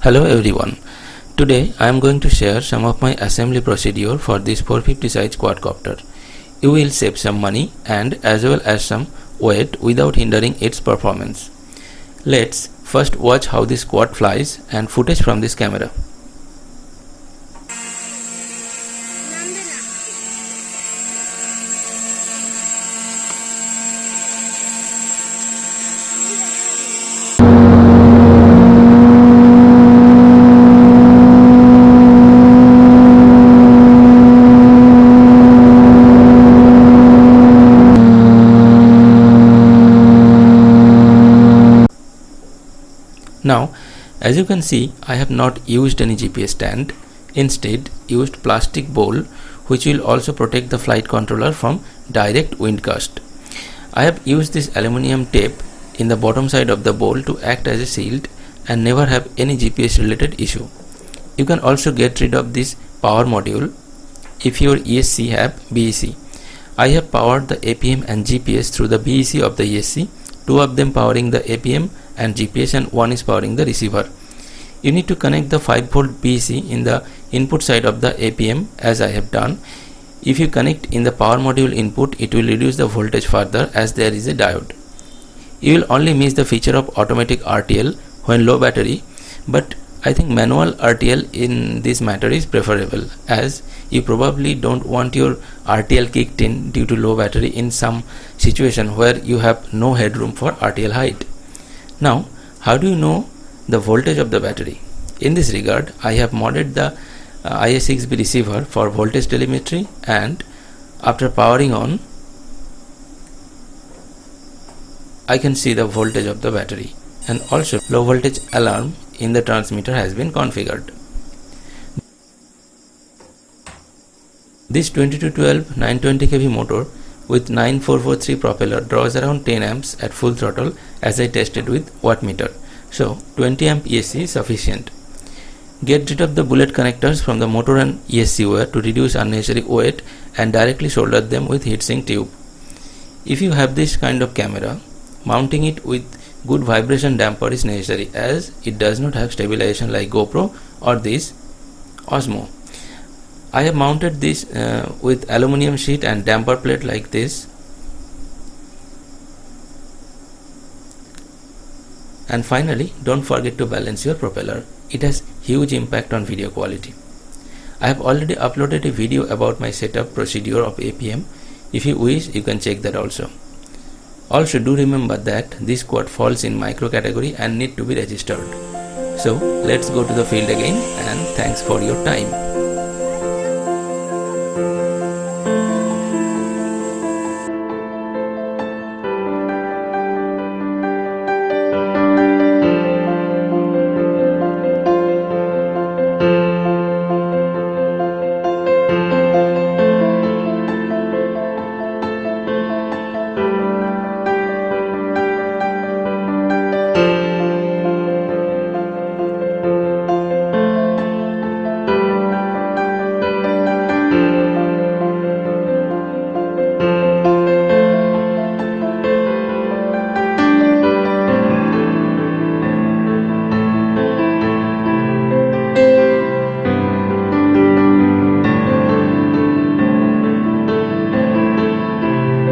Hello everyone. Today I am going to share some of my assembly procedure for this 450 size quadcopter. You will save some money and as well as some weight without hindering its performance. Let's first watch how this quad flies and footage from this camera. Now, as you can see, I have not used any GPS stand, instead used plastic bowl which will also protect the flight controller from direct wind gust. I have used this aluminium tape in the bottom side of the bowl to act as a shield and never have any GPS related issue. You can also get rid of this power module if your ESC have BEC. I have powered the APM and GPS through the BEC of the ESC, two of them powering the APM and GPS and one is powering the receiver. You need to connect the 5V BEC in the input side of the APM as I have done. If you connect in the power module input, it will reduce the voltage further as there is a diode. You will only miss the feature of automatic RTL when low battery, but I think manual RTL in this matter is preferable as you probably don't want your RTL kicked in due to low battery in some situation where you have no headroom for RTL height. Now, how do you know the voltage of the battery? In this regard, I have modded the IA6B receiver for voltage telemetry, and after powering on, I can see the voltage of the battery, and also low voltage alarm in the transmitter has been configured. This 2212 920 kV motor with 9443 propeller draws around 10 amps at full throttle as I tested with wattmeter. So 20 amp ESC is sufficient. Get rid of the bullet connectors from the motor and ESC wire to reduce unnecessary weight and directly solder them with heatsink tube. If you have this kind of camera, mounting it with good vibration damper is necessary as it does not have stabilization like GoPro or this Osmo. I have mounted this with aluminium sheet and damper plate like this, and finally don't forget to balance your propeller. It has huge impact on video quality. I have already uploaded a video about my setup procedure of APM. If you wish, you can check that also. Also do remember that this quad falls in micro category and need to be registered. So let's go to the field again, and thanks for your time.